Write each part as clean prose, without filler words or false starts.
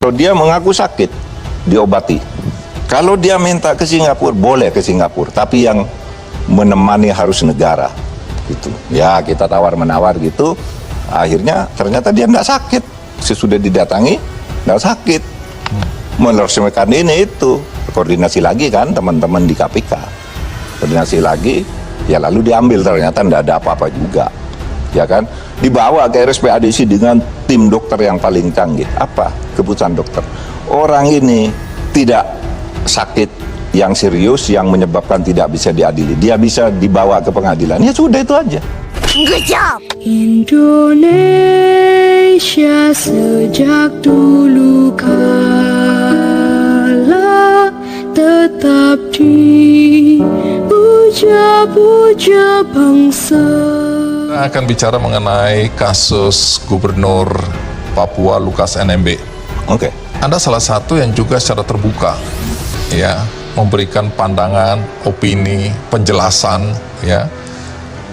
Kalau dia mengaku sakit, diobati. Kalau dia minta ke Singapura, boleh ke Singapura. Tapi yang menemani harus negara. Gitu. Ya kita tawar-menawar gitu. Akhirnya ternyata dia tidak sakit. Sesudah didatangi, tidak sakit. Meresmikan ini itu. Koordinasi lagi kan teman-teman di KPK. Koordinasi lagi, ya lalu diambil ternyata tidak ada apa-apa juga. Ya kan, dibawa ke RSPADC dengan tim dokter yang paling canggih. Apa keputusan dokter? Orang ini tidak sakit yang serius yang menyebabkan tidak bisa diadili. Dia bisa dibawa ke pengadilan. Ya sudah, itu aja. Good job. Indonesia sejak dulu kala tetap dipuja-puja bangsa. Kita akan bicara mengenai kasus Gubernur Papua Lukas NMB. Oke. Anda salah satu yang juga secara terbuka, ya, memberikan pandangan, opini, penjelasan, ya,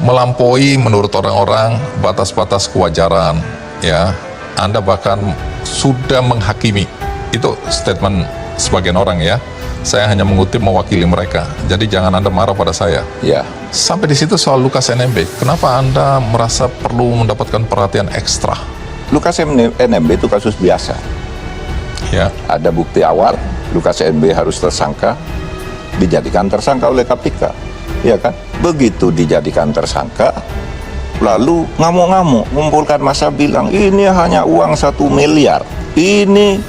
melampaui menurut orang-orang batas-batas kewajaran, ya. Anda bahkan sudah menghakimi. Itu statement sebagian orang, ya. Saya hanya mengutip mewakili mereka. Jadi jangan Anda marah pada saya. Ya. Sampai di situ soal Lukas NMB, kenapa Anda merasa perlu mendapatkan perhatian ekstra? Lukas NMB itu kasus biasa. Ya, Ada bukti awal, Lukas NMB harus tersangka, dijadikan tersangka oleh KPK. Ya kan? Begitu dijadikan tersangka, lalu ngamuk-ngamuk, mengumpulkan massa bilang, ini hanya uang 1 miliar. Ini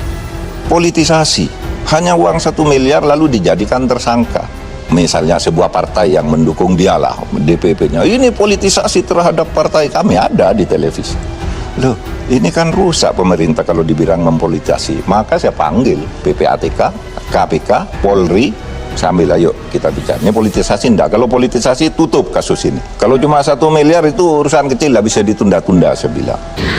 politisasi. Hanya uang 1 miliar lalu dijadikan tersangka. Misalnya sebuah partai yang mendukung dialah DPP-nya, ini politisasi terhadap partai kami, ada di televisi. Loh, ini kan rusak pemerintah kalau dibilang mempolitisasi. Maka saya panggil PPATK, KPK, Polri, sambil ayo kita bicara. Ini politisasi enggak? Kalau politisasi tutup kasus ini. Kalau cuma 1 miliar itu urusan kecil, lah bisa ditunda-tunda, saya bilang.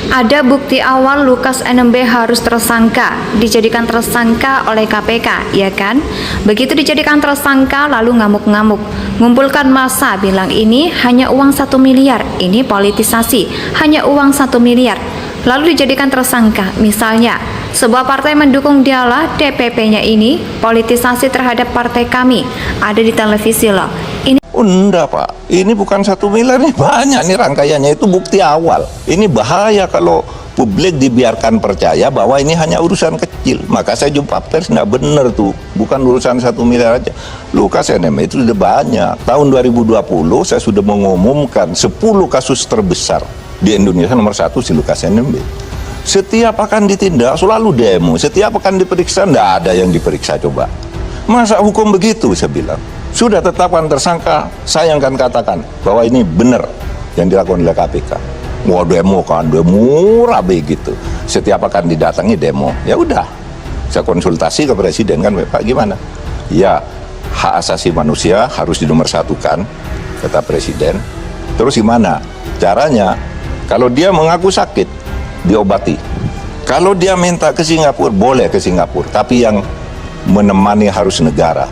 Ada bukti awal Lukas NMB harus tersangka, dijadikan tersangka oleh KPK, ya kan? Begitu dijadikan tersangka lalu ngamuk-ngamuk, ngumpulkan massa bilang ini hanya uang 1 miliar, ini politisasi, hanya uang 1 miliar. Lalu dijadikan tersangka, misalnya sebuah partai mendukung dialah DPP-nya ini politisasi terhadap partai kami, ada di televisi loh. Ini Oh, enggak Pak, ini bukan 1 miliar, nih banyak nih rangkaiannya, itu bukti awal. Ini bahaya kalau publik dibiarkan percaya bahwa ini hanya urusan kecil. Maka saya jumpa pers, enggak benar tuh, bukan urusan 1 miliar aja. Lukas NMB itu sudah banyak. Tahun 2020 saya sudah mengumumkan 10 kasus terbesar di Indonesia. Nomor 1 si Lukas NMB. Setiap akan ditindak selalu demo, setiap akan diperiksa enggak ada yang diperiksa. Coba, masa hukum begitu? Saya bilang sudah tetapkan tersangka, saya akan katakan bahwa ini benar yang dilakukan oleh KPK. Wah, demo kan, demo rabe gitu. Setiap akan didatangi demo, ya udah. Saya konsultasi ke presiden kan, Pak gimana? Ya, hak asasi manusia harus dinomorsatukan, kata presiden. Terus gimana caranya? Kalau dia mengaku sakit, diobati. Kalau dia minta ke Singapura, boleh ke Singapura. Tapi yang menemani harus negara.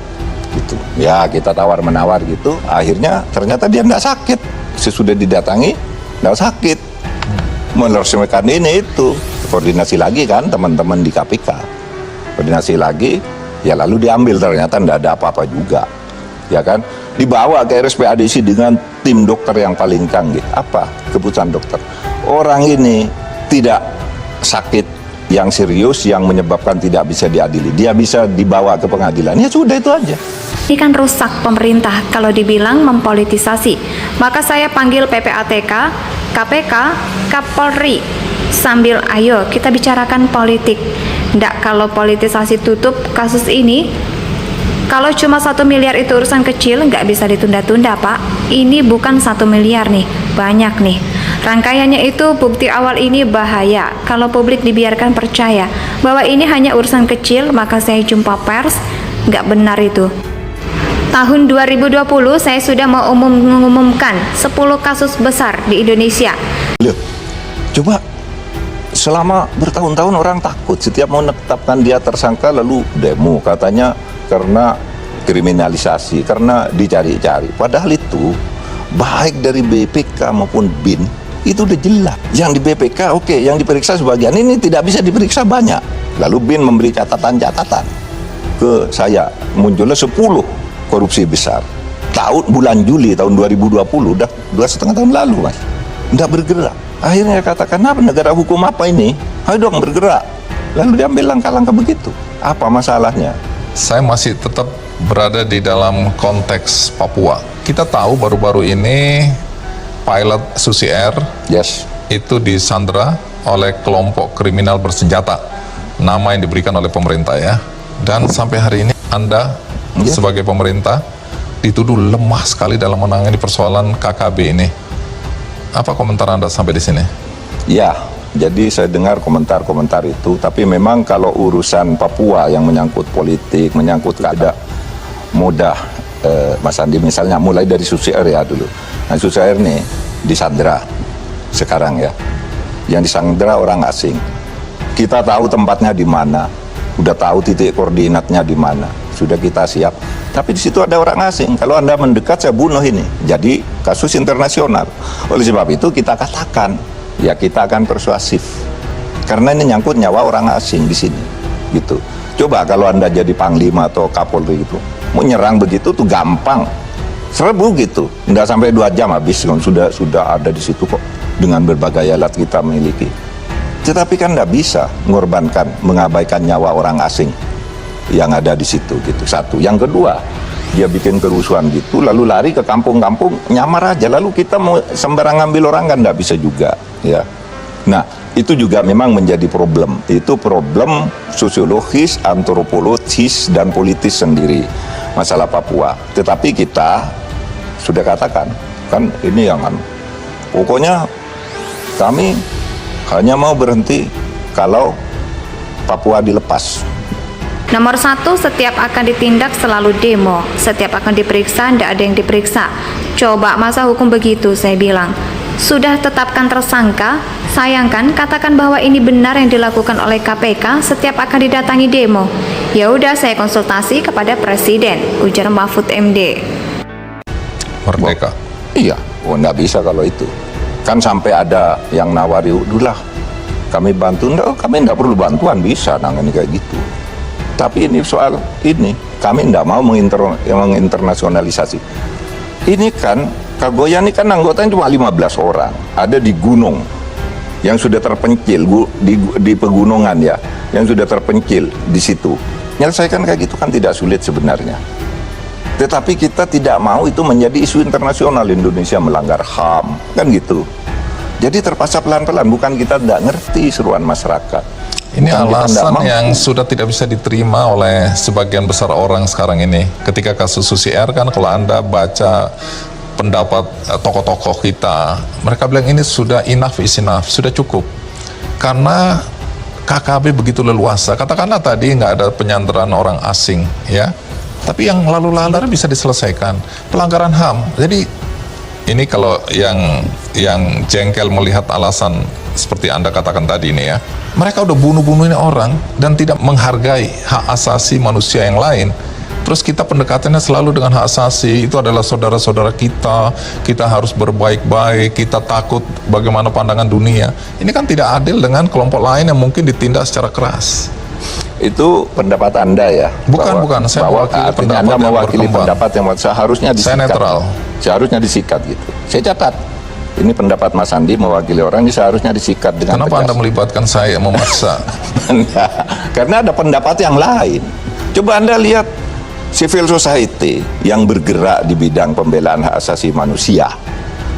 Gitu. Ya kita tawar-menawar gitu. Akhirnya ternyata dia tidak sakit. Sesudah didatangi, tidak sakit. Meresmikan ini itu. Koordinasi lagi kan teman-teman di KPK. Koordinasi lagi, ya lalu diambil ternyata tidak ada apa-apa juga. Ya kan? Dibawa ke RSPADC dengan tim dokter yang paling canggih. Apa keputusan dokter? Orang ini tidak sakit yang serius yang menyebabkan tidak bisa diadili. Dia bisa dibawa ke pengadilan. Ya sudah, itu aja. Ini kan rusak pemerintah kalau dibilang mempolitisasi. Maka saya panggil PPATK, KPK, Kapolri. Sambil ayo kita bicarakan politik. Nggak, kalau politisasi tutup kasus ini. Kalau cuma 1 miliar itu urusan kecil, nggak bisa ditunda-tunda Pak. Ini bukan 1 miliar nih, banyak nih. Rangkaiannya itu bukti awal ini bahaya. Kalau publik dibiarkan percaya bahwa ini hanya urusan kecil, maka saya jumpa pers, nggak benar itu. Tahun 2020 saya sudah mau mengumumkan 10 kasus besar di Indonesia. Loh, coba selama bertahun-tahun orang takut setiap mau menetapkan dia tersangka lalu demo katanya karena kriminalisasi, karena dicari-cari. Padahal itu baik dari BPK maupun BIN itu udah jelas. Yang di BPK oke, yang diperiksa sebagian, ini tidak bisa diperiksa banyak. Lalu BIN memberi catatan-catatan ke saya, munculnya 10 korupsi besar. Bulan Juli tahun 2020, udah 2,5 tahun lalu, Mas. Nggak bergerak. Akhirnya katakan, apa negara hukum apa ini? Ayo dong bergerak. Lalu diambil langkah-langkah begitu. Apa masalahnya? Saya masih tetap berada di dalam konteks Papua. Kita tahu baru-baru ini pilot Susi Air Yes. itu disandra oleh kelompok kriminal bersenjata, nama yang diberikan oleh pemerintah ya. Dan sampai hari ini Anda sebagai pemerintah dituduh lemah sekali dalam menangani persoalan KKB ini. Apa komentar Anda sampai di sini? Ya, jadi saya dengar komentar-komentar itu, tapi memang kalau urusan Papua yang menyangkut politik, menyangkut tidak mudah, Mas Andi, misalnya mulai dari Susi Air ya dulu. Nah, Susi Air nih disandra sekarang ya. Yang disandra orang asing. Kita tahu tempatnya di mana, udah tahu titik koordinatnya di mana, sudah kita siap. Tapi di situ ada orang asing. Kalau Anda mendekat, saya bunuh ini. Jadi kasus internasional. Oleh sebab itu kita katakan, ya kita akan persuasif. Karena ini nyangkut nyawa orang asing di sini. Gitu. Coba kalau Anda jadi panglima atau kapolri itu, mau nyerang begitu tuh gampang. Serbu gitu. Nggak sampai 2 jam habis. Sudah ada di situ kok. Dengan berbagai alat kita miliki. Tetapi kan nggak bisa mengorbankan, mengabaikan nyawa orang asing yang ada di situ gitu. Satu. Yang kedua, dia bikin kerusuhan gitu, lalu lari ke kampung-kampung, nyamar aja. Lalu kita mau sembarang ngambil orang kan nggak bisa juga, ya. Nah, itu juga memang menjadi problem. Itu problem sosiologis, antropologis, dan politis sendiri masalah Papua. Tetapi kita sudah katakan, kan ini yang pokoknya kami hanya mau berhenti kalau Papua dilepas. Nomor 1, setiap akan ditindak selalu demo. Setiap akan diperiksa, tidak ada yang diperiksa. Coba masa hukum begitu, saya bilang. Sudah tetapkan tersangka, sayangkan katakan bahwa ini benar yang dilakukan oleh KPK setiap akan didatangi demo. Ya udah, saya konsultasi kepada Presiden, ujar Mahfud MD. Merdeka. Iya, nggak bisa kalau itu. Kan sampai ada yang nawari, udahlah kami bantu. Kami nggak perlu bantuan, bisa nangani kayak gitu. Tapi ini soal ini, kami tidak mau menginternasionalisasi. Ini kan, Kagoya ini kan anggotanya cuma 15 orang. Ada di gunung, yang sudah terpencil, di pegunungan ya, yang sudah terpencil di situ. Menyelesaikan kayak gitu kan tidak sulit sebenarnya. Tetapi kita tidak mau itu menjadi isu internasional, Indonesia melanggar HAM, kan gitu. Jadi terpaksa pelan-pelan, bukan kita tidak ngerti seruan masyarakat. Ini alasan yang sudah tidak bisa diterima oleh sebagian besar orang sekarang ini. Ketika kasus Susi Air kan, kalau Anda baca pendapat tokoh-tokoh kita, mereka bilang ini sudah enough is enough, sudah cukup. Karena KKB begitu leluasa. Katakanlah tadi nggak ada penyanderaan orang asing, ya. Tapi yang lalu-lalu bisa diselesaikan. Pelanggaran HAM. Jadi ini kalau yang jengkel melihat alasan seperti Anda katakan tadi ini ya. Mereka udah bunuh-bunuhin orang dan tidak menghargai hak asasi manusia yang lain. Terus kita pendekatannya selalu dengan hak asasi, itu adalah saudara-saudara kita harus berbaik-baik, kita takut bagaimana pandangan dunia. Ini kan tidak adil dengan kelompok lain yang mungkin ditindak secara keras. Itu pendapat Anda ya? Bukan, saya mewakili pendapat Anda yang mewakili berkembang. pendapat yang seharusnya disikat. Saya netral. Seharusnya disikat gitu. Saya catat. Ini pendapat Mas Andi mewakili orang, ini seharusnya disikat dengan Kenapa tegas. Anda melibatkan saya, memaksa? Karena ada pendapat yang lain. Coba Anda lihat civil society yang bergerak di bidang pembelaan hak asasi manusia.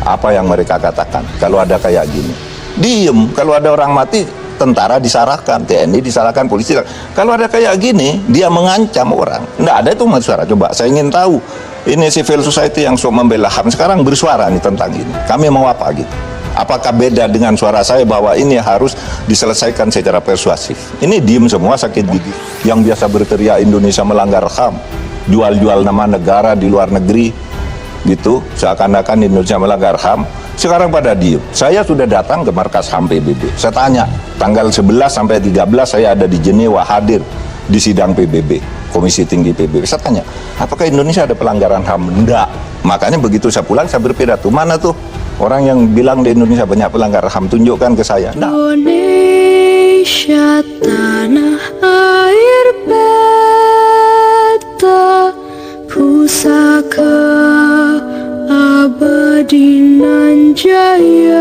Apa yang mereka katakan? Kalau ada kayak gini, diem. Kalau ada orang mati, tentara disalahkan, TNI disalahkan, polisi. Kalau ada kayak gini, dia mengancam orang. Nggak ada itu suara. Coba saya ingin tahu. Ini civil society yang membela HAM sekarang bersuara nih tentang ini. Kami mau apa gitu? Apakah beda dengan suara saya bahwa ini harus diselesaikan secara persuasif? Ini diem semua, sakit gigi. Yang biasa berteriak Indonesia melanggar HAM, jual-jual nama negara di luar negeri, gitu. Seakan-akan Indonesia melanggar HAM. Sekarang pada diem. Saya sudah datang ke markas HAM PBB. Saya tanya, tanggal 11 sampai 13 saya ada di Jenewa, hadir di sidang PBB. Komisi Tinggi PBB. Saya tanya, apakah Indonesia ada pelanggaran HAM? Enggak. Makanya begitu saya pulang, saya berpidato. Mana tuh orang yang bilang di Indonesia banyak pelanggaran HAM? Tunjukkan ke saya. Enggak. Indonesia Indonesia tanah air beta, pusaka abadi nan jaya.